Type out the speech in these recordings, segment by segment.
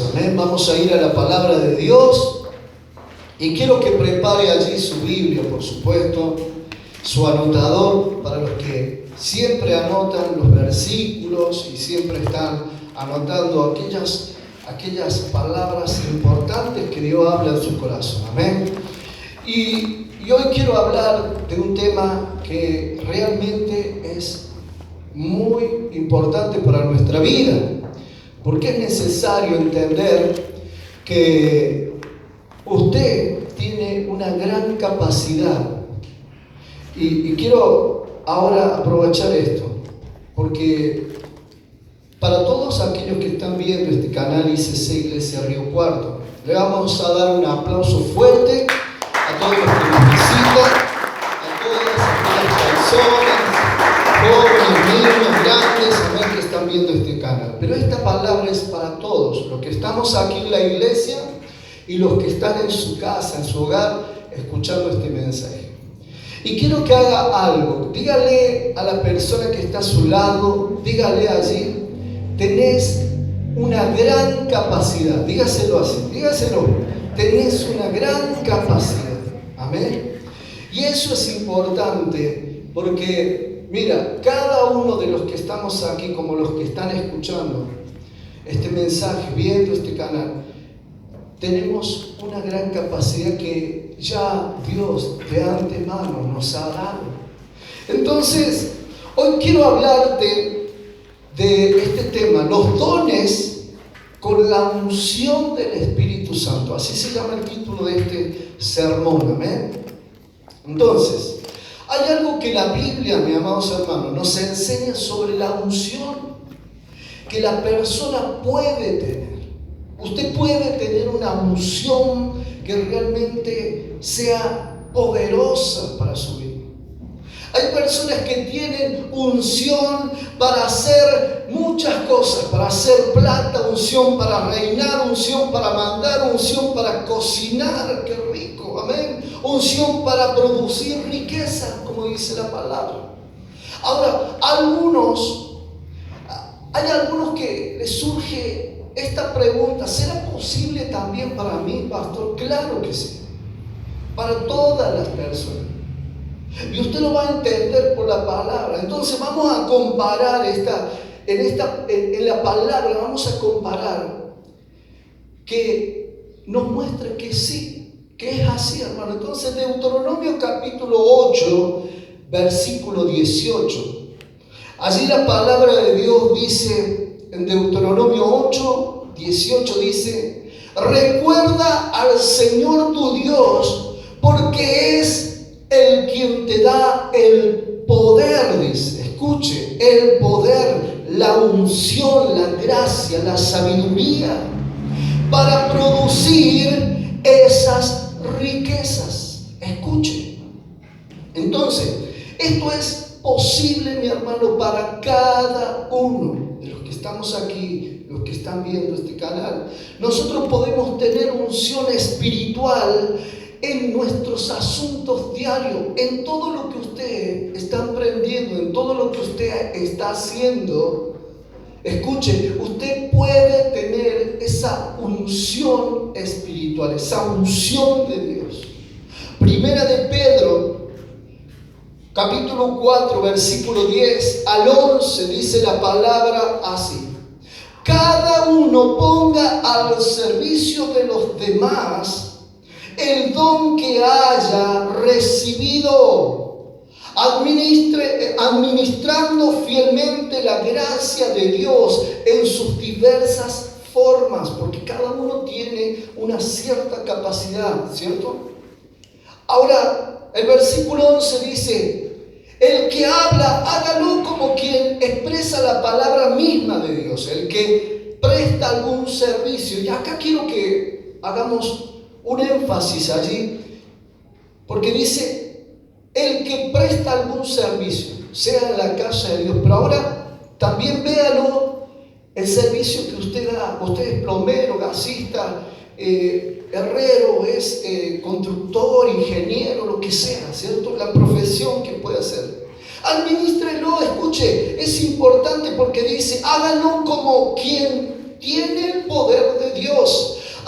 Amén. Vamos a ir a la palabra de Dios y quiero que prepare allí su Biblia, por supuesto, su anotador, para los que siempre anotan los versículos y siempre están anotando aquellas palabras importantes que Dios habla en su corazón. Amén. Y hoy quiero hablar de un tema que realmente es muy importante para nuestra vida, porque es necesario entender que usted tiene una gran capacidad. Y quiero ahora aprovechar esto, porque para todos aquellos que están viendo este canal ICC Iglesia Río Cuarto, le vamos a dar un aplauso fuerte a todos los que nos visitan, a todas aquellas personas, jóvenes, niños, grandes, amén, que están viendo este canal. Pero esta palabra es para todos, los que estamos aquí en la iglesia y los que están en su casa, en su hogar, escuchando este mensaje. Y quiero que haga algo. Dígale a la persona que está a su lado, dígale allí: tenés una gran capacidad. Dígaselo así, dígaselo. Tenés una gran capacidad. Amén. Y eso es importante porque, mira, cada uno de los que estamos aquí, como los que están escuchando este mensaje, viendo este canal, tenemos una gran capacidad que ya Dios de antemano nos ha dado. Entonces, hoy quiero hablarte de este tema, los dones con la unción del Espíritu Santo. Así se llama el título de este sermón, amén. Entonces, hay algo que la Biblia, mis amados hermanos, nos enseña sobre la unción que la persona puede tener. Usted puede tener una unción que realmente sea poderosa para su vida. Hay personas que tienen unción para hacer muchas cosas, para hacer plata, unción para reinar, unción para mandar, unción para cocinar, qué rico, amén. Unción para producir riqueza, como dice la palabra. Ahora, hay algunos que les surge esta pregunta: ¿será posible también para mí, pastor? Claro que sí, para todas las personas. Y usted lo va a entender por la palabra. Entonces vamos a comparar en la palabra, vamos a comparar que nos muestra que sí, que es así, hermano. Entonces, Deuteronomio capítulo 8, versículo 18. Allí la palabra de Dios dice, en Deuteronomio 8, 18 dice: recuerda al Señor tu Dios, porque es el quien te da el poder, dice. Escuche, el poder, la unción, la gracia, la sabiduría para producir esas riquezas. Escuche. Entonces, esto es posible, mi hermano, para cada uno de los que estamos aquí, los que están viendo este canal. Nosotros podemos tener unción espiritual en nuestros asuntos diarios, en todo lo que usted está emprendiendo, en todo lo que usted está haciendo. Escuche, usted puede tener esa unción espiritual, esa unción de Dios. Primera de Pedro, capítulo 4, versículo 10 al 11, dice la palabra así: cada uno ponga al servicio de los demás el don que haya recibido, administrando fielmente la gracia de Dios en sus diversas formas, porque cada uno tiene una cierta capacidad, ¿cierto? Ahora, el versículo 11 dice: el que habla, hágalo como quien expresa la palabra misma de Dios, el que presta algún servicio. Y acá quiero que hagamos un énfasis allí, porque dice: el que presta algún servicio, sea en la casa de Dios. Pero ahora también véalo, el servicio que usted da. Usted es plomero, gasista, herrero, es constructor, ingeniero, lo que sea, ¿cierto? La profesión que pueda hacer. Administrelo, escuche, es importante porque dice: háganlo como quien tiene el poder de Dios.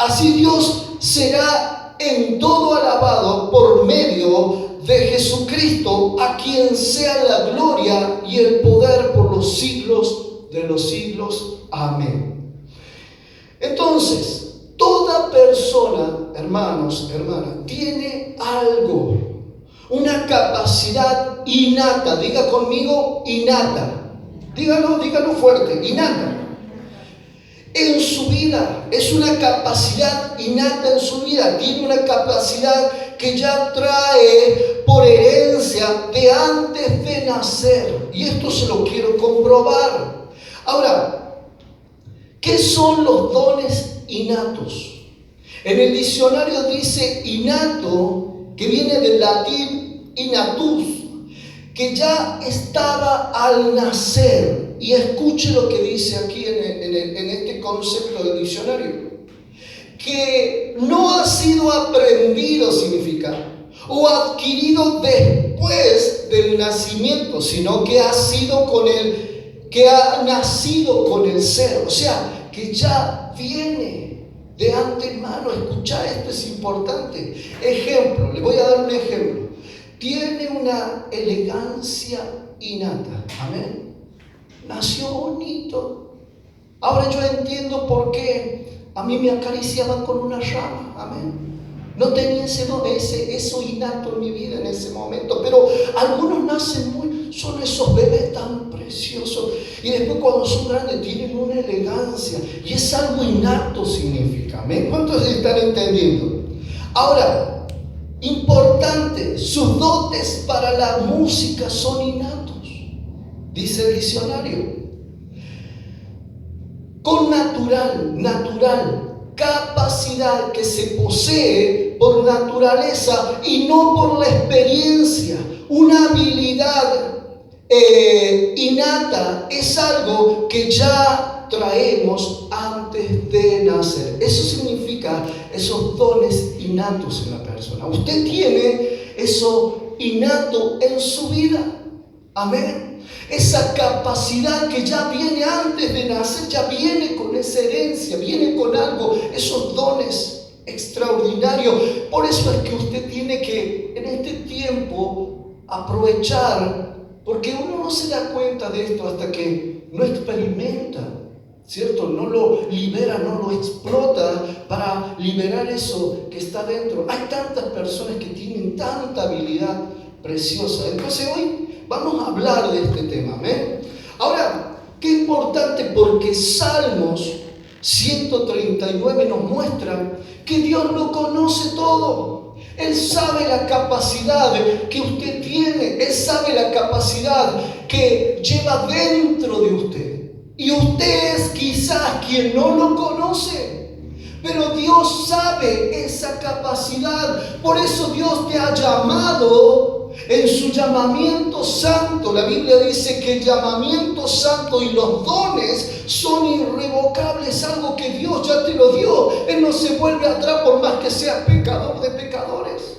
Así Dios será en todo alabado por medio de Jesucristo, a quien sea la gloria y el poder por los siglos de los siglos. Amén. Entonces, toda persona, hermanos, hermanas, tiene algo, una capacidad innata. Diga conmigo, innata. Dígalo fuerte, innata. En su vida, es una capacidad innata en su vida. Tiene una capacidad que ya trae por herencia de antes de nacer. Y esto se lo quiero comprobar. Ahora, ¿qué son los dones innatos? En el diccionario dice innato, que viene del latín innatus, que ya estaba al nacer. Y escuche lo que dice aquí en este concepto del diccionario. Que no ha sido aprendido, significa, o adquirido después del nacimiento, sino que ha nacido con el ser. O sea, que ya viene de antemano. Escucha, esto es importante. Ejemplo, le voy a dar un ejemplo. Tiene una elegancia innata. Amén. Nació bonito. Ahora yo entiendo por qué a mí me acariciaban con una rama. Amén. No tenía eso innato en mi vida en ese momento. Pero algunos nacen son esos bebés tan preciosos. Y después cuando son grandes tienen una elegancia. Y es algo innato, significa. ¿Amén? ¿Cuántos están entendiendo? Ahora, importante, sus dotes para la música son innatos. Dice el diccionario, con natural, capacidad que se posee por naturaleza y no por la experiencia. Una habilidad innata es algo que ya traemos antes de nacer. Eso significa esos dones innatos en la persona. Usted tiene eso innato en su vida. Amén. Esa capacidad que ya viene antes de nacer, ya viene con esa herencia, viene con algo, esos dones extraordinarios. Por eso es que usted tiene que en este tiempo aprovechar, porque uno no se da cuenta de esto hasta que no experimenta, ¿cierto? No lo libera, no lo explota para liberar eso que está dentro. Hay tantas personas que tienen tanta habilidad preciosa. Entonces hoy vamos a hablar de este tema. ¿Amén? Ahora, qué importante, porque Salmos 139 nos muestra que Dios lo conoce todo. Él sabe la capacidad que usted tiene. Él sabe la capacidad que lleva dentro de usted. Y usted es quizás quien no lo conoce. Pero Dios sabe esa capacidad. Por eso Dios te ha llamado en su llamamiento santo. La Biblia dice que el llamamiento santo y los dones son irrevocables. Algo que Dios ya te lo dio. Él no se vuelve atrás por más que seas pecador de pecadores.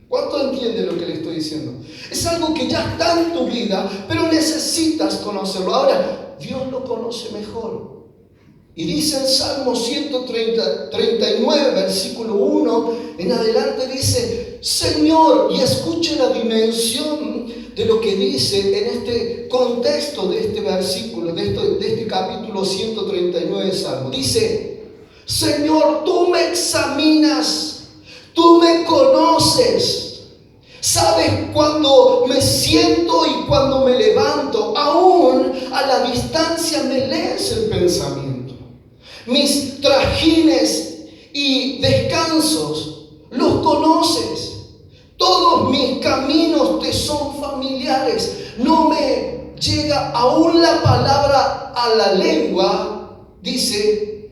¿Cuánto entiende lo que le estoy diciendo? Es algo que ya está en tu vida, pero necesitas conocerlo. Ahora, Dios lo conoce mejor. Y dice el Salmo 139, versículo 1 en adelante, dice: Señor, y escuche la dimensión de lo que dice en este contexto de este versículo, de este capítulo 139 de Salmo. Dice: Señor, tú me examinas, tú me conoces, sabes cuando me siento y cuando me levanto, aún a la distancia me lees el pensamiento. Mis trajines y descansos los conoces. Todos mis caminos te son familiares. No me llega aún la palabra a la lengua. Dice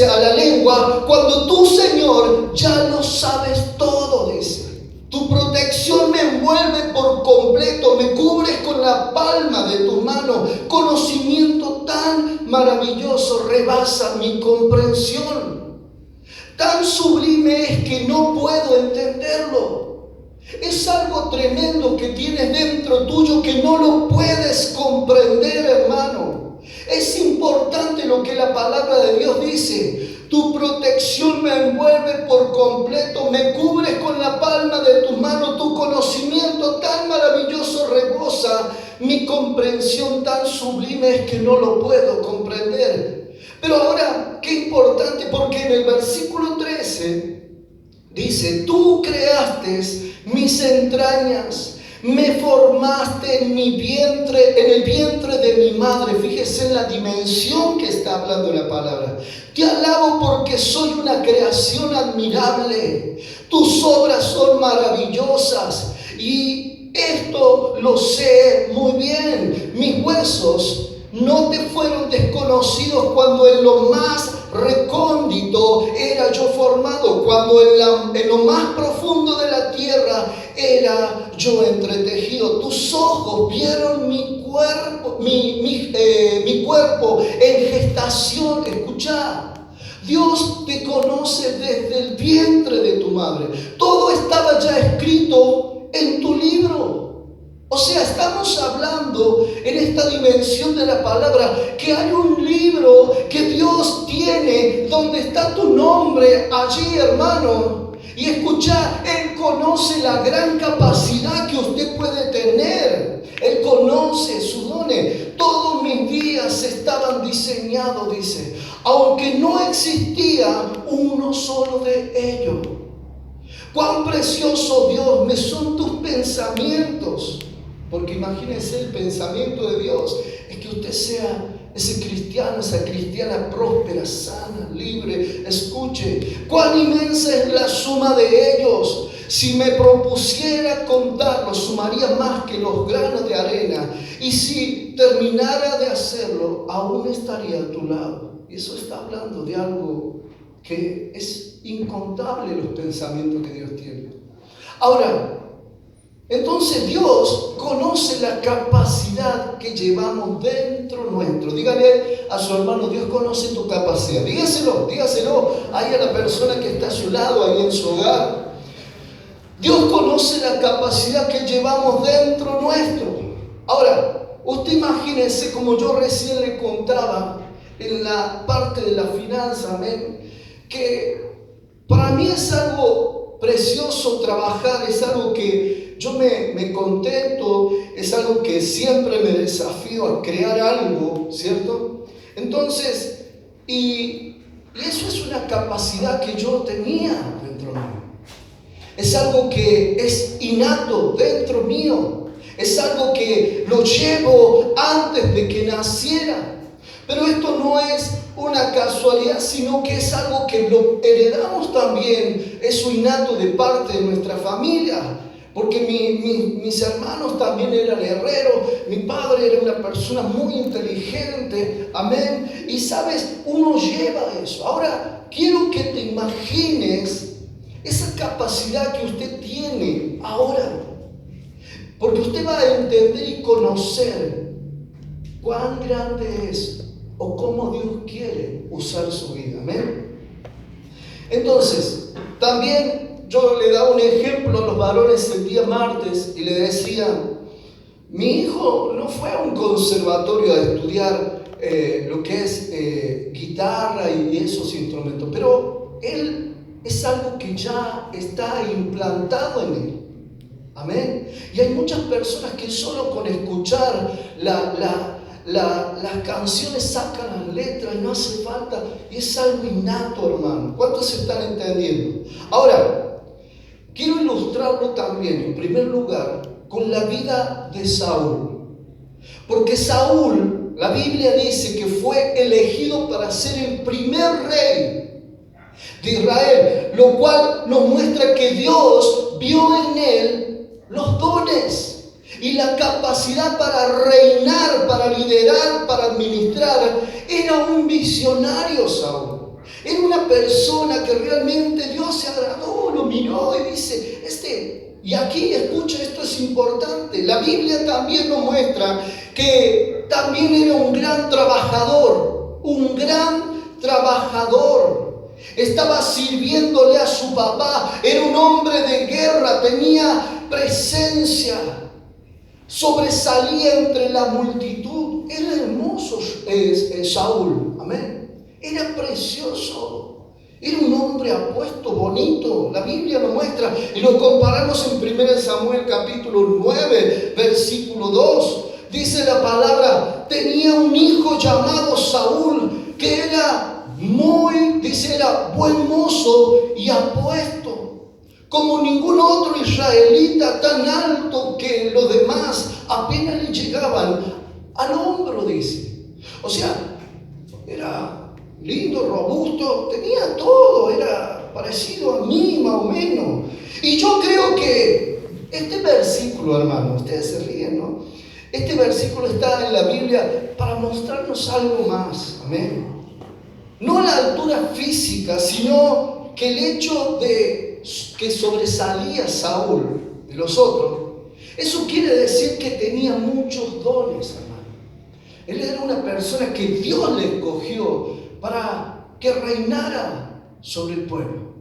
a la lengua, cuando tú, Señor, ya lo sabes todo, dice. Tu protección me envuelve por completo, me cubres con la palma de tu mano. Conocimiento tan maravilloso rebasa mi comprensión. Tan sublime es que no puedo entenderlo. Es algo tremendo que tienes dentro tuyo que no lo puedes comprender, hermano. Es importante lo que la palabra de Dios dice. Tu protección me envuelve por completo, me cubres con la palma de tu mano, tu conocimiento tan maravilloso rebosa, mi comprensión tan sublime es que no lo puedo comprender. Pero ahora, qué importante, porque en el versículo 13 dice, tú creaste mis entrañas, me formaste en el vientre de mi madre. Fíjese en la dimensión que está hablando la palabra. Te alabo porque soy una creación admirable. Tus obras son maravillosas y esto lo sé muy bien. Mis huesos no te fueron desconocidos cuando en lo más recóndito era yo formado, cuando en lo más profundo de la tierra era yo entretejido. Tus ojos vieron mi cuerpo en gestación. Escuchá, Dios te conoce desde el vientre de tu madre. Todo estaba ya escrito en tu libro. O sea, estamos hablando en esta dimensión de la palabra que hay un libro que Dios tiene donde está tu nombre allí, hermano. Y escucha, Él conoce la gran capacidad que usted puede tener. Él conoce sus dones. Todos mis días estaban diseñados, dice, aunque no existía uno solo de ellos. Cuán precioso, Dios, me son tus pensamientos. Porque imagínese el pensamiento de Dios, es que usted sea ese cristiano, esa cristiana próspera, sana, libre. Escuche, cuán inmensa es la suma de ellos. Si me propusiera contarlo, sumaría más que los granos de arena. Y si terminara de hacerlo, aún estaría a tu lado. Y eso está hablando de algo que es incontable, los pensamientos que Dios tiene. Ahora, entonces Dios conoce la capacidad que llevamos dentro nuestro. Dígale a su hermano, Dios conoce tu capacidad. Dígaselo ahí a la persona que está a su lado, ahí en su hogar. Dios conoce la capacidad que llevamos dentro nuestro. Ahora, usted imagínese, como yo recién le contaba en la parte de la finanza, amén, que para mí es algo precioso trabajar, es algo que yo me contento, es algo que siempre me desafío a crear algo, ¿cierto? Entonces, y eso es una capacidad que yo tenía dentro mío. Es algo que es innato dentro mío. Es algo que lo llevo antes de que naciera. Pero esto no es una casualidad, sino que es algo que lo heredamos también. Es un innato de parte de nuestra familia. Porque mis hermanos también eran herreros, mi padre era una persona muy inteligente, amén. Y sabes, uno lleva eso. Ahora, quiero que te imagines esa capacidad que usted tiene ahora. Porque usted va a entender y conocer cuán grande es o cómo Dios quiere usar su vida, amén. Entonces, también yo le daba un ejemplo a los varones el día martes y le decía, mi hijo no fue a un conservatorio a estudiar lo que es guitarra y esos instrumentos, pero él es algo que ya está implantado en él. Amén. Y hay muchas personas que solo con escuchar las canciones sacan las letras y no hace falta, y es algo innato, hermano. ¿Cuántos se están entendiendo? Ahora, quiero ilustrarlo también, en primer lugar, con la vida de Saúl. Porque Saúl, la Biblia dice que fue elegido para ser el primer rey de Israel, lo cual nos muestra que Dios vio en él los dones y la capacidad para reinar, para liderar, para administrar. Era un visionario Saúl. Era una persona que realmente Dios se agradó, lo miró y dice, y aquí escucha, esto es importante. La Biblia también nos muestra que también era un gran trabajador, Estaba sirviéndole a su papá, era un hombre de guerra, tenía presencia, sobresalía entre la multitud. era hermoso Saúl, amén. Era precioso, era un hombre apuesto, bonito. La Biblia lo muestra y lo comparamos en 1 Samuel capítulo 9, versículo 2. Dice la palabra, tenía un hijo llamado Saúl que era era buen mozo y apuesto, como ningún otro israelita, tan alto que los demás apenas le llegaban al hombro, dice. O sea, era lindo, robusto, tenía todo, era parecido a mí más o menos. Y yo creo que este versículo, hermano, ustedes se ríen, ¿no? Este versículo está en la Biblia para mostrarnos algo más, amén. No la altura física, sino que el hecho de que sobresalía Saúl de los otros, eso quiere decir que tenía muchos dones, hermano. Él era una persona que Dios le escogió para que reinara sobre el pueblo.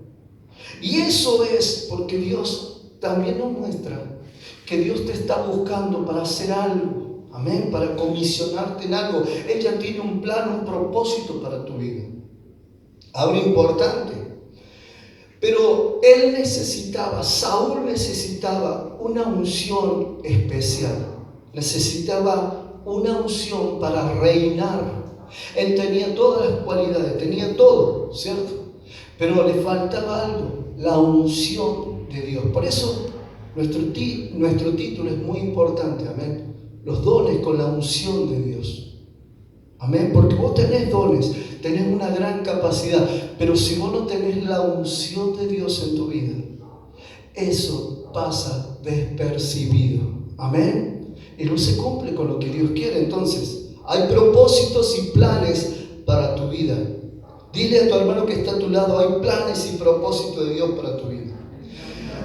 Y eso es porque Dios también nos muestra que Dios te está buscando para hacer algo. Amén, para comisionarte en algo. Él ya tiene un plan, un propósito para tu vida. Algo importante. Pero Saúl necesitaba una unción especial. Necesitaba una unción para reinar. Él tenía todas las cualidades, tenía todo, ¿cierto? Pero le faltaba algo, la unción de Dios. Por eso nuestro título es muy importante, amén. Los dones con la unción de Dios. Amén, porque vos tenés dones, tenés una gran capacidad, pero si vos no tenés la unción de Dios en tu vida, eso pasa despercibido. Amén, y no se cumple con lo que Dios quiere. Entonces, hay propósitos y planes para tu vida. Dile a tu hermano que está a tu lado, hay planes y propósitos de Dios para tu vida.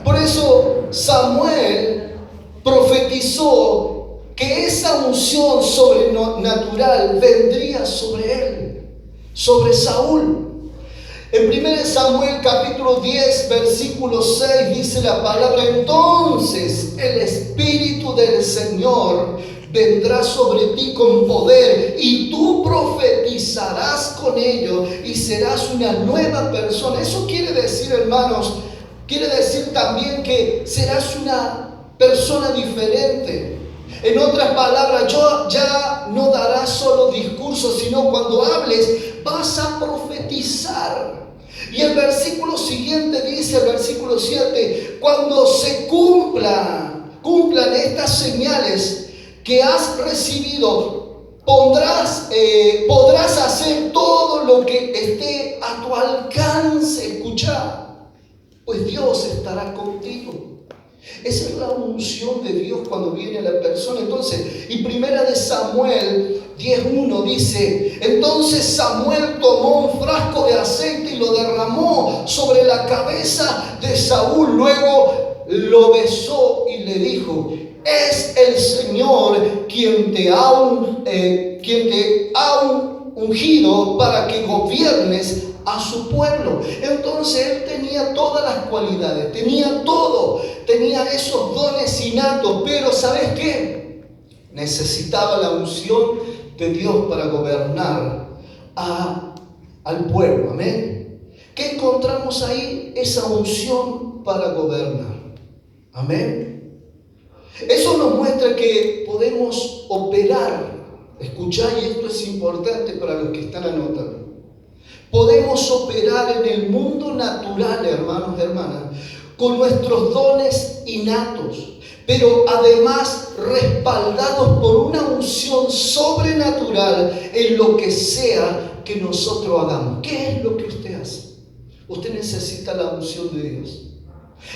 Por eso Samuel profetizó que esa unción sobrenatural vendría sobre él, sobre Saúl. En 1 Samuel capítulo 10, versículo 6 dice la palabra: entonces el Espíritu del Señor vendrá sobre ti con poder y tú profetizarás con ello y serás una nueva persona. Eso quiere decir, hermanos, quiere decir también que serás una persona diferente. En otras palabras, ya no darás solo discursos, sino cuando hables vas a profetizar. Y el versículo siguiente dice, el versículo 7, cuando se cumplan estas señales que has recibido, podrás hacer todo lo que esté a tu alcance. Escucha, pues Dios estará contigo. Esa es la unción de Dios cuando viene a la persona. Entonces, y 1 Samuel 10:1 dice: entonces Samuel tomó un frasco de aceite y lo derramó sobre la cabeza de Saúl. Luego lo besó y le dijo: es el Señor quien te ha ungido para que gobiernes a su pueblo. Entonces él tenía todas las cualidades, tenía todo, tenía esos dones innatos, pero ¿sabes qué? Necesitaba la unción de Dios para gobernar al pueblo. Amén. ¿Qué encontramos ahí? Esa unción para gobernar. Amén. Eso nos muestra que podemos operar. Escuchá, y esto es importante para los que están anotando. Podemos operar en el mundo natural, hermanos y hermanas, con nuestros dones innatos, pero además respaldados por una unción sobrenatural en lo que sea que nosotros hagamos. ¿Qué es lo que usted hace? Usted necesita la unción de Dios.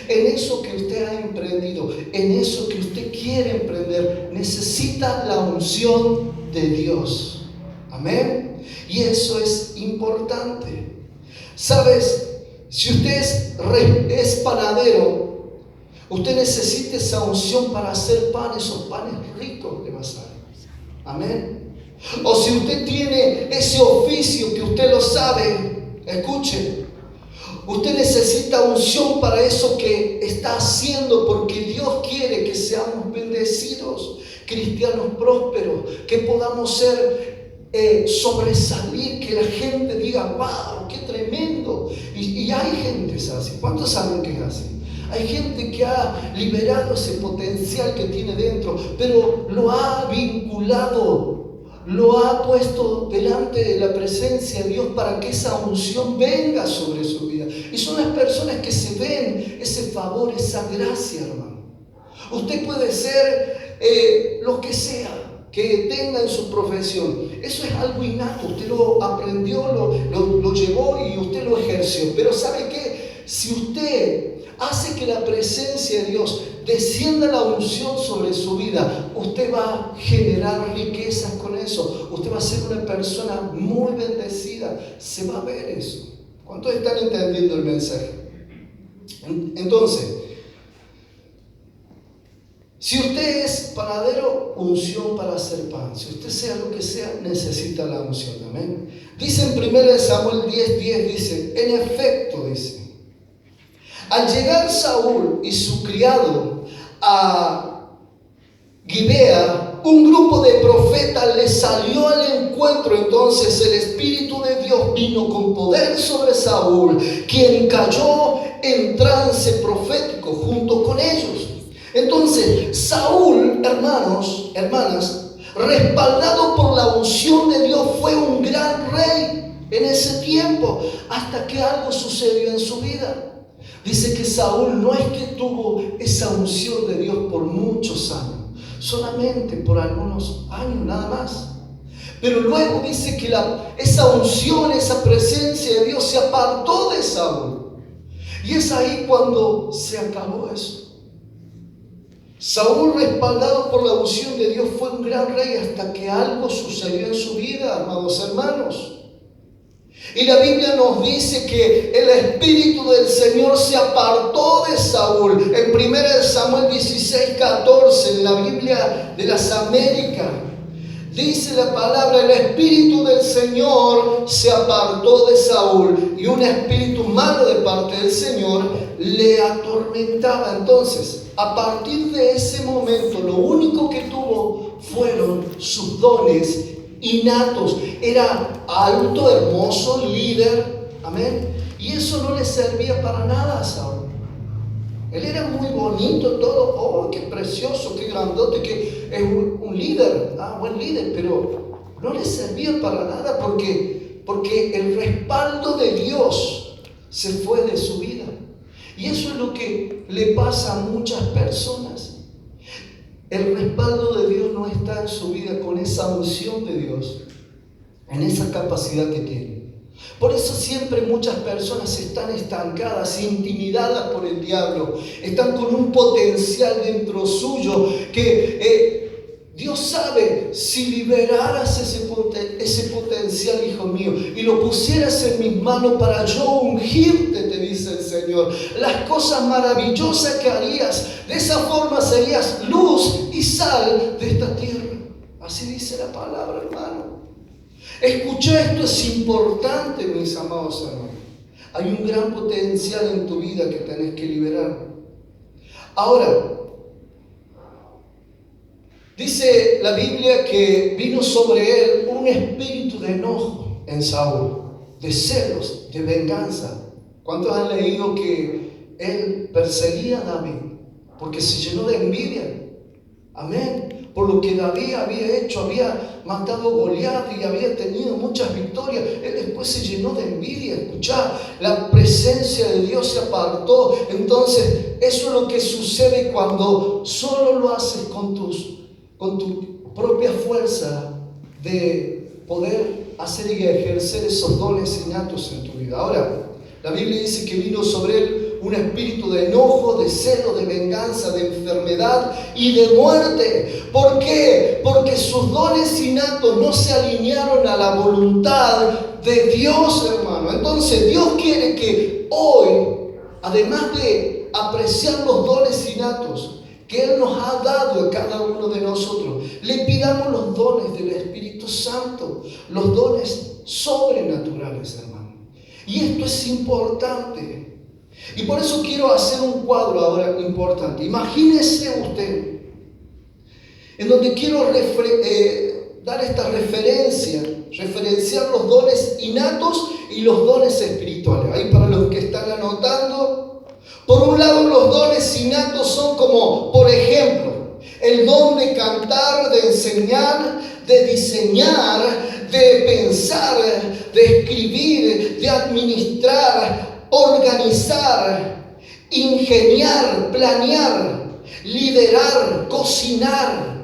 En eso que usted ha emprendido, en eso que usted quiere emprender, necesita la unción de Dios. Amén. Y eso es importante. ¿Sabes? Si usted es panadero, usted necesita esa unción para hacer pan, esos panes ricos de masar. Amén. O si usted tiene ese oficio que usted lo sabe, escuche, usted necesita unción para eso que está haciendo, porque Dios quiere que seamos bendecidos, cristianos prósperos, que podamos sobresalir, que la gente diga, wow, qué tremendo. Y hay gente así. ¿Cuántos saben que es así? Hay gente que ha liberado ese potencial que tiene dentro, pero lo ha vinculado, lo ha puesto delante de la presencia de Dios para que esa unción venga sobre su vida. Y son las personas que se ven ese favor, esa gracia, hermano. Usted puede ser lo que sea que tenga en su profesión. Eso es algo innato. Usted lo aprendió, lo llevó y usted lo ejerció. Pero ¿sabe qué? Si usted hace que la presencia de Dios descienda la unción sobre su vida, usted va a generar riquezas con eso. Usted va a ser una persona muy bendecida. Se va a ver eso. ¿Cuántos están entendiendo el mensaje? Entonces, si usted es panadero, unción para hacer pan. Si usted sea lo que sea, necesita la unción. Amén. Dice en 1 Samuel 10:10, dice, en efecto, dice, al llegar Saúl y su criado a Gibea, un grupo de profetas le salió al encuentro. Entonces el Espíritu de Dios vino con poder sobre Saúl, quien cayó en trance profético junto con ellos. Entonces Saúl, hermanos, hermanas, respaldado por la unción de Dios, fue un gran rey en ese tiempo, hasta que algo sucedió en su vida. Dice que Saúl no es que tuvo esa unción de Dios por muchos años, solamente por algunos años nada más. Pero luego dice que esa unción, esa presencia de Dios se apartó de Saúl. Y es ahí cuando se acabó eso. Saúl, respaldado por la unción de Dios, fue un gran rey hasta que algo sucedió en su vida, amados hermanos. Y la Biblia nos dice que el Espíritu del Señor se apartó de Saúl. En 1 Samuel 16:14, en la Biblia de las Américas, dice la palabra, el Espíritu del Señor se apartó de Saúl y un espíritu malo de parte del Señor le atormentaba. Entonces, a partir de ese momento, lo único que tuvo fueron sus dones innatos. Era alto, hermoso, líder, amén. Y eso no le servía para nada a Saúl. Él era muy bonito, todo, oh, qué precioso, qué grandote, que es un líder, buen líder, pero no le servía para nada porque el respaldo de Dios se fue de su vida. Y eso es lo que le pasa a muchas personas. El respaldo de Dios no está en su vida con esa unción de Dios, en esa capacidad que tiene. Por eso siempre muchas personas están estancadas, intimidadas por el diablo, están con un potencial dentro suyo que Dios sabe, si liberaras ese potencial, hijo mío, y lo pusieras en mis manos para yo ungirte, te dice el Señor, las cosas maravillosas que harías, de esa forma serías luz y sal de esta tierra. Así dice la palabra, hermano. Escucha, esto es importante, mis amados hermanos. Hay un gran potencial en tu vida que tenés que liberar. Ahora, dice la Biblia que vino sobre él un espíritu de enojo en Saúl, de celos, de venganza. ¿Cuántos han leído que él perseguía a David? Porque se llenó de envidia. Amén. Por lo que David había hecho, había matado a Goliat y había tenido muchas victorias. Él después se llenó de envidia. Escuchá, la presencia de Dios se apartó. Entonces, eso es lo que sucede cuando solo lo haces con tu propia fuerza de poder hacer y ejercer esos dones innatos en tu vida. Ahora, la Biblia dice que vino sobre él un espíritu de enojo, de celo, de venganza, de enfermedad y de muerte. ¿Por qué? Porque sus dones innatos no se alinearon a la voluntad de Dios, hermano. Entonces Dios quiere que hoy, además de apreciar los dones innatos que Él nos ha dado a cada uno de nosotros, le pidamos los dones del Espíritu Santo, los dones sobrenaturales, hermano. Y esto es importante. Y por eso quiero hacer un cuadro ahora importante. Imagínese usted en donde quiero dar esta referenciar los dones innatos y los dones espirituales. Ahí para los que están anotando, por un lado los dones innatos son como, por ejemplo, el don de cantar, de enseñar, de diseñar, de pensar, de escribir, de administrar, organizar, ingeniar, planear, liderar, cocinar,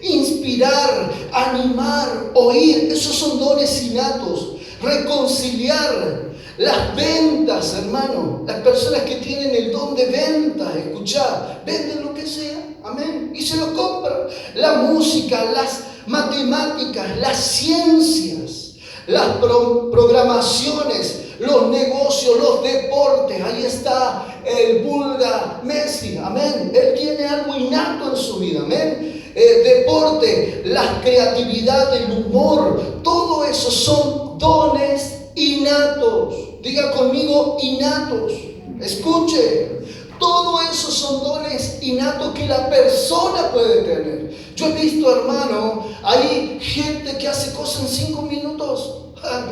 inspirar, animar, oír. Esos son dones innatos. Reconciliar, las ventas, hermano. Las personas que tienen el don de ventas, escuchar, venden lo que sea, amén, y se lo compran. La música, las matemáticas, las ciencias, las programaciones, los negocios, los deportes. Ahí está el Bulga Messi, amén. Él tiene algo innato en su vida, amén. Deporte, la creatividad, el humor, todo eso son dones innatos. Diga conmigo, innatos. Escuche, todo eso son dones innatos que la persona puede tener. Yo he visto, hermano, hay gente que hace cosas en 5 minutos.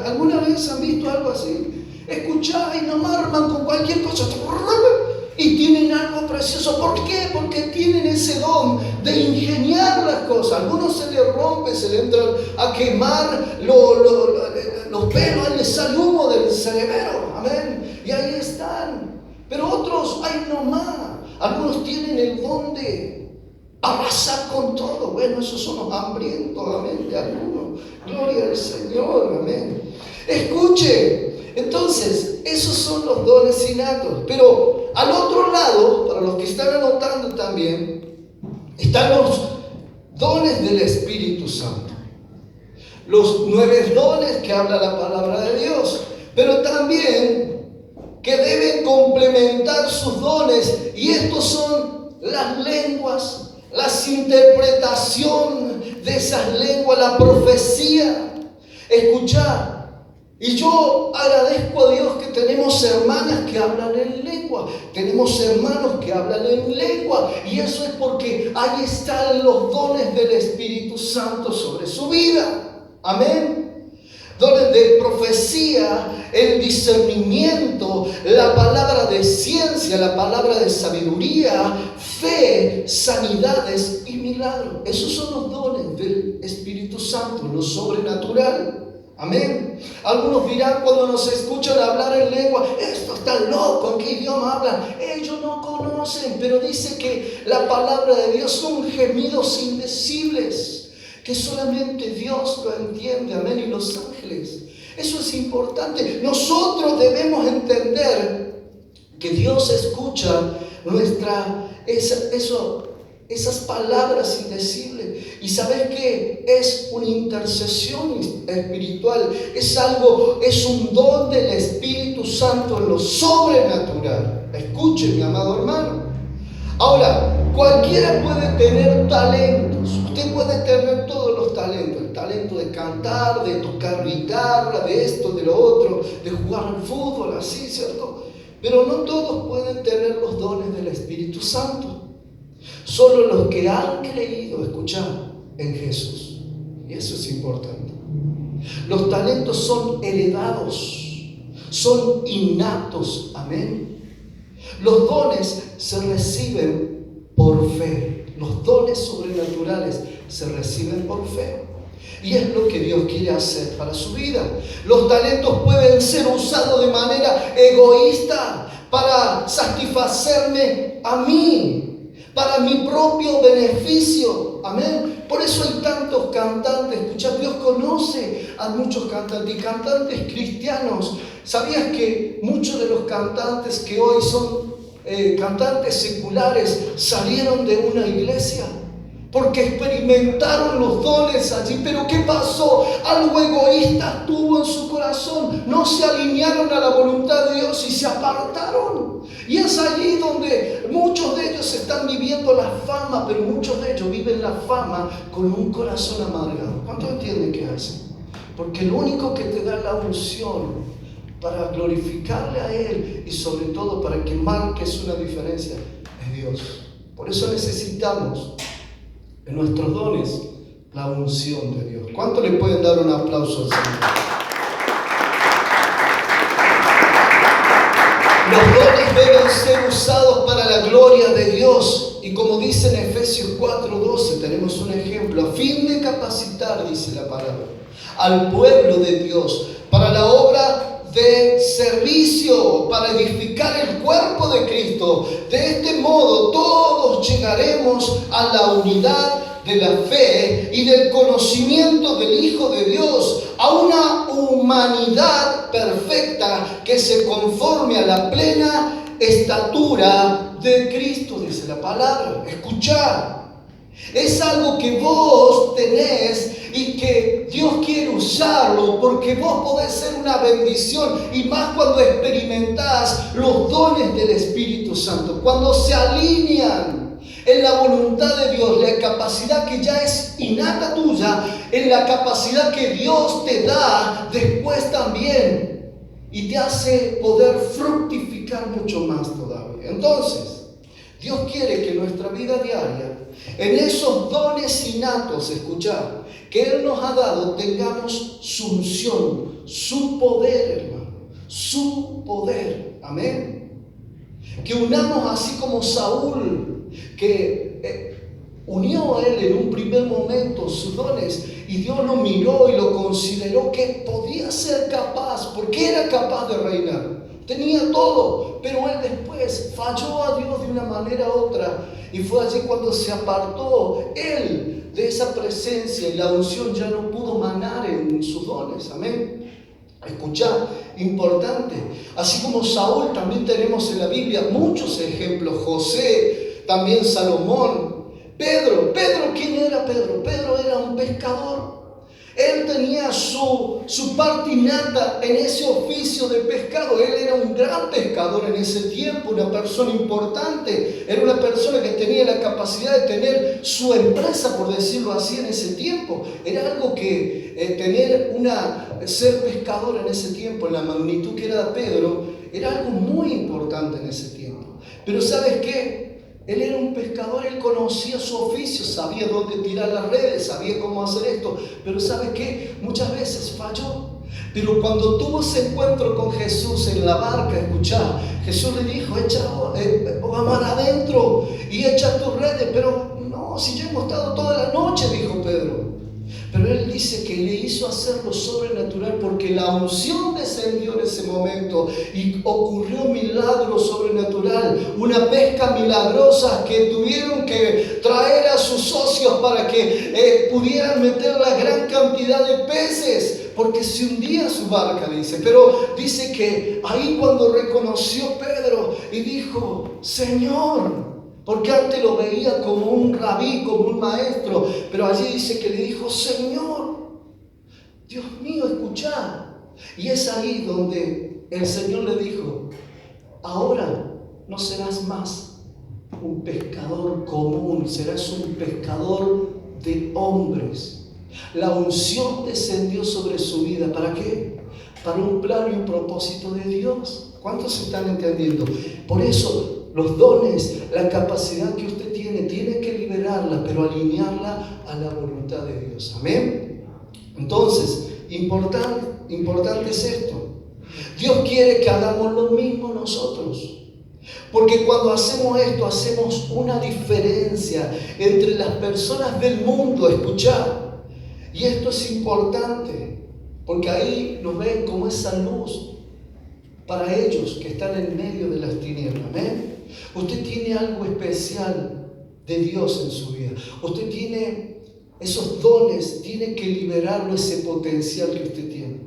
¿Alguna vez han visto algo así? Escuchá y no arman con cualquier cosa y tienen algo precioso. ¿Por qué? Porque tienen ese don de ingeniar las cosas. A algunos se les rompe, se les entran a quemar los pelos, les sale humo del cerebro, amén, y ahí están. Pero otros, ay nomás, algunos tienen el don de arrasar con todo. Bueno, esos son los hambrientos, amén, de algunos. Gloria al Señor, amén. Escuche, entonces, esos son los dones innatos. Pero al otro lado, para los que están anotando también, están los dones del Espíritu Santo. Los 9 dones que habla la palabra de Dios. Pero también que deben complementar sus dones. Y estos son las lenguas, la interpretación de esas lenguas, la profecía. Escuchar. Y yo agradezco a Dios que tenemos hermanas que hablan en lengua, tenemos hermanos que hablan en lengua, y eso es porque ahí están los dones del Espíritu Santo sobre su vida. Amén. Dones de profecía, el discernimiento, la palabra de ciencia, la palabra de sabiduría, fe, sanidades y milagros. Esos son los dones del Espíritu Santo, lo sobrenatural. Amén. Algunos dirán cuando nos escuchan hablar en lengua, esto está loco, ¿en qué idioma hablan? Ellos no conocen, pero dice que la palabra de Dios son gemidos indecibles, que solamente Dios lo entiende, amén, y los ángeles. Eso es importante. Nosotros debemos entender que Dios escucha esas palabras indecibles. Y sabes que es una intercesión espiritual, es un don del Espíritu Santo en lo sobrenatural. Escuche, mi amado hermano. Ahora, cualquiera puede tener talentos. Usted puede tener todos los talentos. El talento de cantar, de tocar guitarra, de esto, de lo otro, de jugar al fútbol, así, ¿cierto? Pero no todos pueden tener los dones del Espíritu Santo. Solo los que han creído, escuchar en Jesús. Y eso es importante. Los talentos son heredados, son innatos. Amén. Los dones se reciben por fe. Los dones sobrenaturales se reciben por fe. Y es lo que Dios quiere hacer para su vida. Los talentos pueden ser usados de manera egoísta para satisfacerme a mí, para mi propio beneficio. Amén. Por eso hay tantos cantantes. Escucha, Dios conoce a muchos cantantes y cantantes cristianos. ¿Sabías que muchos de los cantantes que hoy son cantantes seculares salieron de una iglesia? Porque experimentaron los dones allí. Pero ¿qué pasó? Algo egoísta estuvo en su corazón. No se alinearon a la voluntad de Dios y se apartaron. Y es allí donde muchos de ellos están viviendo la fama, pero muchos de ellos viven la fama con un corazón amargado. ¿Cuántos entienden qué hacen? Porque lo único que te da la unción para glorificarle a Él y sobre todo para que marques una diferencia es Dios. Por eso necesitamos en nuestros dones, la unción de Dios. ¿Cuánto le pueden dar un aplauso al Señor? Los dones deben ser usados para la gloria de Dios. Y como dice en Efesios 4:12, tenemos un ejemplo. A fin de capacitar, dice la palabra, al pueblo de Dios para la obra de servicio, para edificar el cuerpo de Cristo. De este modo todos llegaremos a la unidad de la fe y del conocimiento del Hijo de Dios, a una humanidad perfecta que se conforme a la plena estatura de Cristo, dice la palabra. Escuchad, es algo que vos tenés y que Dios quiere usarlo, porque vos podés ser una bendición, y más cuando experimentás los dones del Espíritu Santo, cuando se alinean en la voluntad de Dios, la capacidad que ya es innata tuya, en la capacidad que Dios te da después también, y te hace poder fructificar mucho más todavía. Entonces, Dios quiere que en nuestra vida diaria, en esos dones innatos, escuchad, que Él nos ha dado, tengamos su unción, su poder, hermano, su poder. Amén. Que unamos así como Saúl, que unió a él en un primer momento sus dones, y Dios lo miró y lo consideró que podía ser capaz, porque era capaz de reinar. Tenía todo, pero él después falló a Dios de una manera u otra, y fue allí cuando se apartó él de esa presencia, y la unción ya no pudo manar en sus dones. Amén. Escuchad, importante. Así como Saúl, también tenemos en la Biblia muchos ejemplos. José, también Salomón, Pedro. ¿Quién era Pedro? Pedro era un pescador. Él tenía su parte innata en ese oficio de pescado. Él era un gran pescador en ese tiempo, una persona importante. Era una persona que tenía la capacidad de tener su empresa, por decirlo así, en ese tiempo. Era algo que ser pescador en ese tiempo, en la magnitud que era Pedro, era algo muy importante en ese tiempo. Pero ¿sabes qué? Él era un pescador, él conocía su oficio, sabía dónde tirar las redes, sabía cómo hacer esto. Pero ¿sabes qué? Muchas veces falló. Pero cuando tuvo ese encuentro con Jesús en la barca, escuchá, Jesús le dijo, vamos adentro y echa tus redes. Pero no, si ya hemos estado toda la noche, dijo Pedro. Pero él dice que le hizo hacer lo sobrenatural, porque la unción descendió en ese momento y ocurrió un milagro sobrenatural, una pesca milagrosa que tuvieron que traer a sus socios para que pudieran meter la gran cantidad de peces, porque se hundía su barca, dice. Pero dice que ahí cuando reconoció Pedro y dijo, Señor, porque antes lo veía como un rabí, como un maestro, pero allí dice que le dijo, Señor, Dios mío, escuchá. Y es ahí donde el Señor le dijo, ahora no serás más un pescador común, serás un pescador de hombres. La unción descendió sobre su vida. ¿Para qué? Para un plan y un propósito de Dios. ¿Cuántos están entendiendo? Por eso, los dones, la capacidad que usted tiene que liberarla, pero alinearla a la voluntad de Dios. Amén. Entonces, importante es esto. Dios quiere que hagamos lo mismo nosotros. Porque cuando hacemos esto, hacemos una diferencia entre las personas del mundo. Escuchad. Y esto es importante, porque ahí nos ven como esa luz para ellos que están en medio de las tinieblas. Amén. Usted tiene algo especial de Dios en su vida. Usted tiene esos dones, tiene que liberarlo, ese potencial que usted tiene.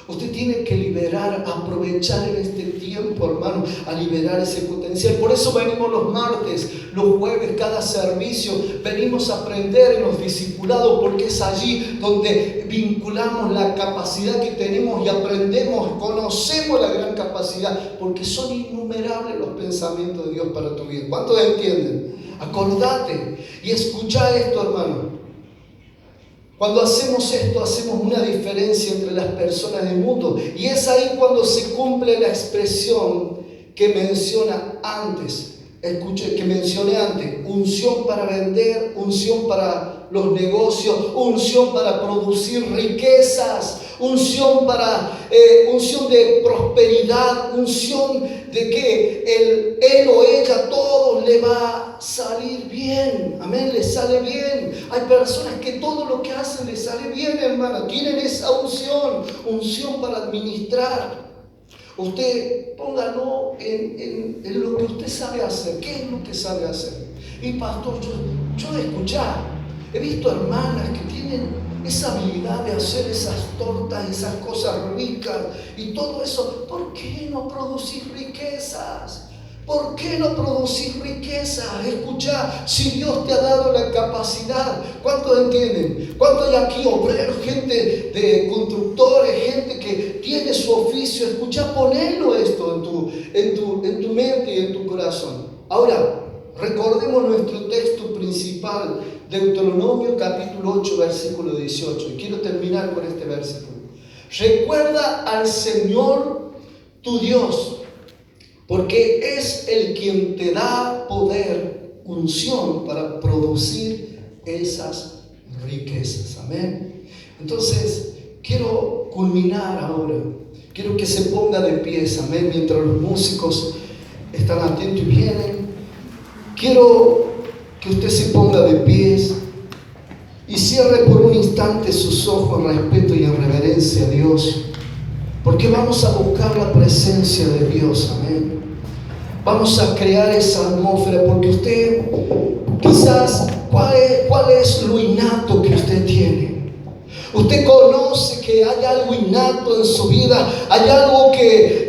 Usted tiene que liberar, aprovechar en este tiempo, hermano, a liberar ese potencial. Por eso venimos los martes, los jueves, cada servicio, venimos a aprender en los discipulados, porque es allí donde vinculamos la capacidad que tenemos y aprendemos, conocemos la gran capacidad, porque son innumerables los pensamientos de Dios para tu vida. ¿Cuántos entienden? Acordate y escucha esto, hermano. Cuando hacemos esto, hacemos una diferencia entre las personas del mundo. Y es ahí cuando se cumple la expresión que menciona antes. Escuche que mencioné antes: unción para vender, unción para los negocios, unción para producir riquezas, unción de prosperidad, unción de que él o ella, todo le va a salir bien. Amén, le sale bien. Hay personas que todo lo que hacen les sale bien, hermano. Tienen esa unción para administrar. Usted póngalo en lo que usted sabe hacer. ¿Qué es lo que sabe hacer? Y pastor, yo he visto hermanas que tienen esa habilidad de hacer esas tortas, esas cosas ricas y todo eso. ¿Por qué no producir riquezas? ¿Por qué no producir riquezas? Escucha, si Dios te ha dado la capacidad, ¿cuántos entienden? ¿Cuántos hay aquí obreros, gente de constructores, gente que tiene su oficio? Escucha, ponelo esto en tu mente y en tu corazón. Ahora, recordemos nuestro texto principal, Deuteronomio capítulo 8, versículo 18. Y quiero terminar con este versículo. Recuerda al Señor tu Dios, porque es el quien te da poder, unción para producir esas riquezas. Amén. Entonces, quiero culminar ahora. Quiero que se ponga de pies. Amén. Mientras los músicos están atentos y vienen, quiero que usted se ponga de pies y cierre por un instante sus ojos en respeto y en reverencia a Dios, porque vamos a buscar la presencia de Dios. Amén. Vamos a crear esa atmósfera, porque usted quizás, ¿cuál es lo innato que usted tiene? Usted conoce que hay algo innato en su vida, hay algo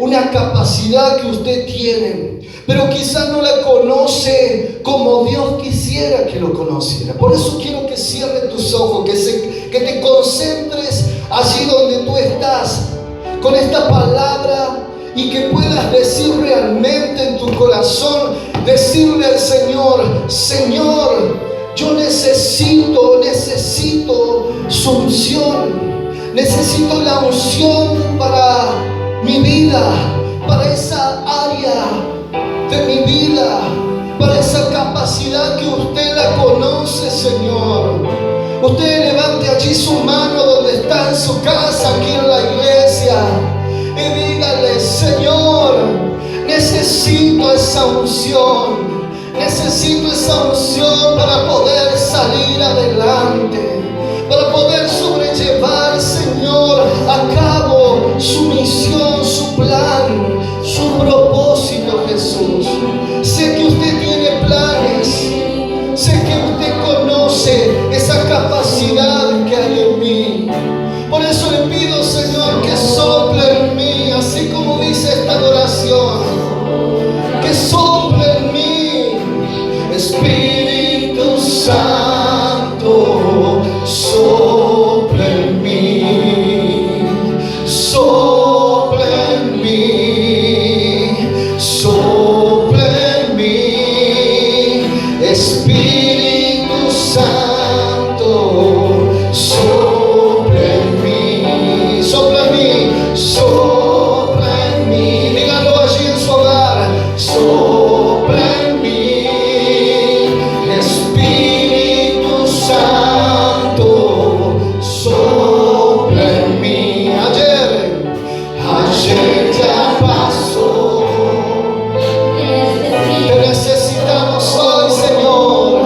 una capacidad que usted tiene, pero quizás no la conoce como Dios quisiera que lo conociera. Por eso quiero que cierres tus ojos, que te concentres allí donde tú estás con esta palabra, y que puedas decir realmente en tu corazón, decirle al Señor: Señor, yo necesito su unción, necesito la unción para mi vida, para esa área de mi vida, para esa capacidad que usted la conoce, Señor. Usted levante allí su mano donde está, en su casa, aquí en la iglesia, y dígale: Señor, necesito esa unción. Necesito esa unción para poder salir adelante, para poder sobrellevar, Señor, a cabo su misión, su plan, su propósito, Jesús. Sé que usted tiene planes, sé que usted conoce esa capacidad que hay en mí. Por eso le pido, Señor, que sople en mí, así como dice esta adoración, que sople en mí, Espíritu Santo, sopla en mí, sopla en mí, sopla en mí, Espíritu Santo, sopla en mí, sopla en mí, sopla en mí. Dígalo allí en su hogar: sopla en mí, Espíritu Santo, sopla en mí. Ayer ya pasó. Te necesitamos hoy, Señor.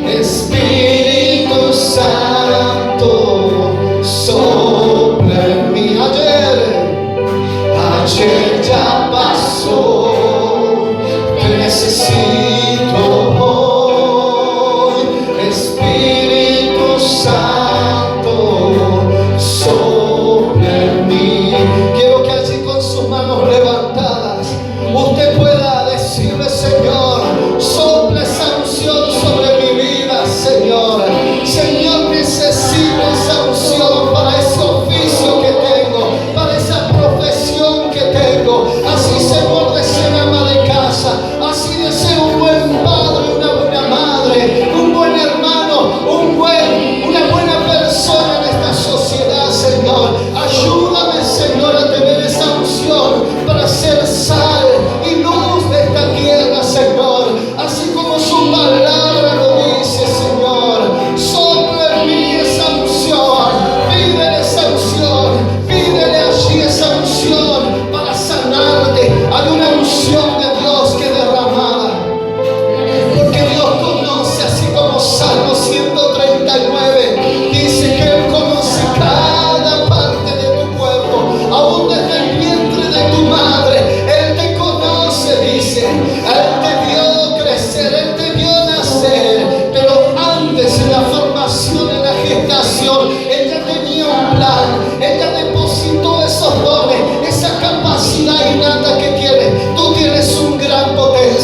Espíritu Santo, sopla en mí. Ayer ya pasó. Te necesito hoy, Espíritu Santo, sopla en mí. Quiero que allí con sus manos levantadas usted pueda decirle: Señor, sopla esa unción sobre mi vida, Señor. Señor, necesito esa unción para ese oficio que tengo, para esa profesión que tengo. Así, Señor,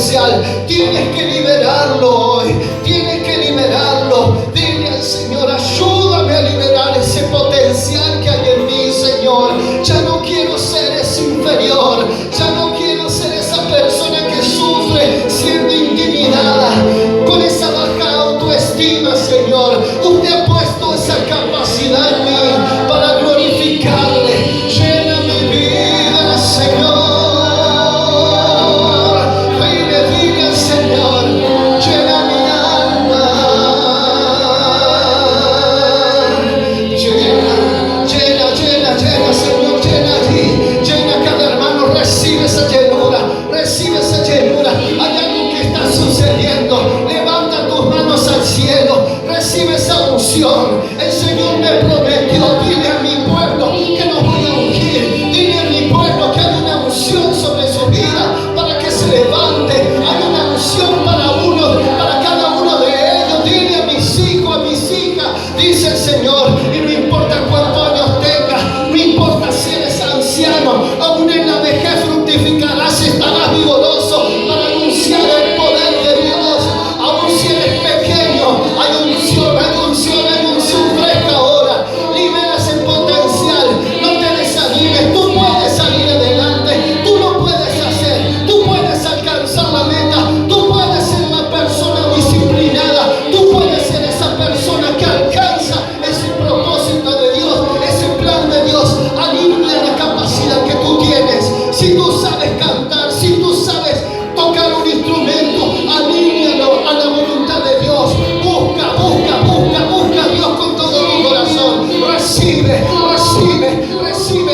potencial. Tienes que liberarlo hoy. Tienes que liberarlo. Dile al Señor, ayúdame a liberar ese potencial que hay en mí, Señor. Ya no quiero ser ese inferior. Ya no quiero ser esa persona que sufre siendo intimidada, con esa baja autoestima, Señor. Usted ha puesto esa capacidad en mí para glorificarle. Llena mi vida, Señor. Dile al Señor, llena mi alma. Llena, Señor, llena allí. Llena cada hermano, recibe esa llenura, recibe esa llenura. Hay algo que está sucediendo. Levanta tus manos al cielo, recibe esa unción. El Señor me prometió, dile a mi pueblo que nos voy a ungir. Dile a mi pueblo que hay una unción sobre su vida para que se levante. Hay una unción para cada uno de ellos. Dile a mis hijos, a mis hijas, dice el Señor, y no importa cuántos años tengas, no importa si eres anciano, aún en la vejez fructificarás, estarás vigoroso para anunciar el poder de Dios. Aún si eres pequeño, hay unción fresca ahora. Libera ese potencial, no te desanimes, tú puedes salir adelante, tú lo puedes hacer, tú puedes alcanzar la meta, tú puedes ser una persona disciplinada, tú puedes ser esa persona que alcanza ese propósito de Dios, ese plan de Dios. Alinea la capacidad que tú tienes. Si tú sabes cantar, si tú sabes tocar un instrumento, alínealo a la voluntad de Dios. Busca a Dios con todo tu corazón. Recibe,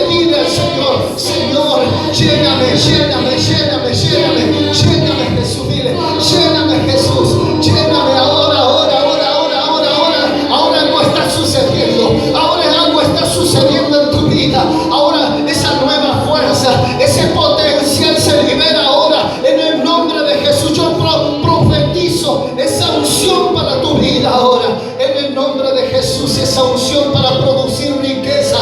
dile al Señor, Señor, lléname, Jesús, dile, lléname, Jesús, lléname ahora algo está sucediendo, algo está sucediendo en tu vida, ahora esa nueva fuerza, ese potencial se libera ahora en el nombre de Jesús. Yo profetizo esa unción para tu vida ahora, en el nombre de Jesús, esa unción para producir riqueza.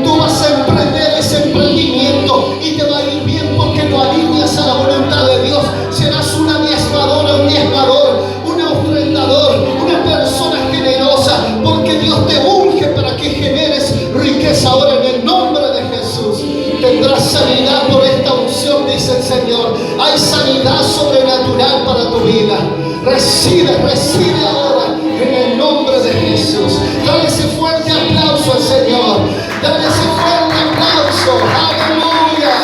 Tú vas a emprender ese emprendimiento y te va a ir bien porque lo alineas a la voluntad de Dios. Serás una diezmadora, un diezmador, un ofrendador, una persona generosa, porque Dios te unge para que generes riqueza ahora en el nombre de Jesús. Tendrás sanidad por esta unción, dice el Señor. Hay sanidad sobrenatural para tu vida. Recibe ahora en el nombre de Jesús. Dale ese fuerte aplauso al Señor. Dale ese fuerte aplauso. Aleluya.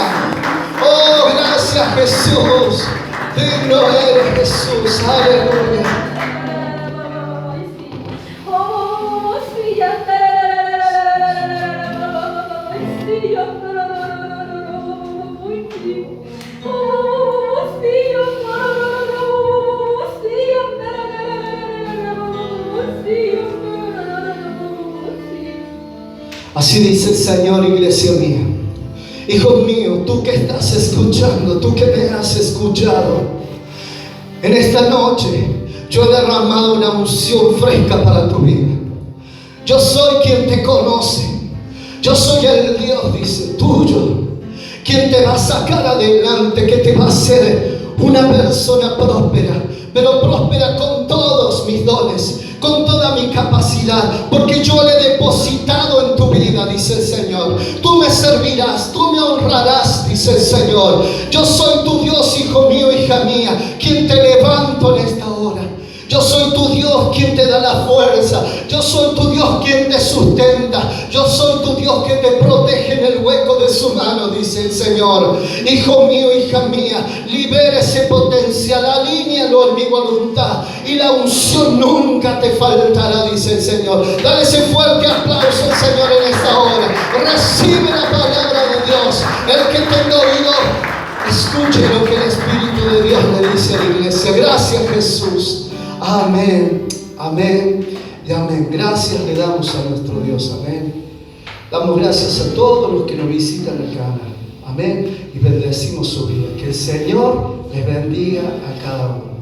Oh, gracias Jesús. Digno eres Jesús. Aleluya. Así dice el Señor, iglesia mía. Hijo mío, tú que estás escuchando, tú que me has escuchado, en esta noche yo he derramado una unción fresca para tu vida. Yo soy quien te conoce. Yo soy el Dios, dice, tuyo, quien te va a sacar adelante, que te va a hacer una persona próspera, pero próspera con todos mis dones, con toda mi capacidad, porque yo le he depositado en tu vida, dice el Señor. Tú me servirás, tú me honrarás, dice el Señor. Yo soy tu Dios, hijo mío, hija mía, quien te levanto en esta hora. Yo soy tu Dios quien te da la fuerza. Yo soy tu Dios quien te sustenta. Yo soy tu Dios que te protege en el hueco de su mano, dice el Señor. Hijo mío, hija mía, libera ese potencial, alíñalo en mi voluntad y la unción nunca te faltará, dice el Señor. Dale ese fuerte aplauso al Señor en esta hora. Recibe la palabra de Dios. El que tenga oído, escuche lo que el Espíritu de Dios le dice a la iglesia. Gracias, Jesús. Amén, amén y amén. Gracias le damos a nuestro Dios, amén. Damos gracias a todos los que nos visitan el canal, amén. Y bendecimos su vida. Que el Señor les bendiga a cada uno.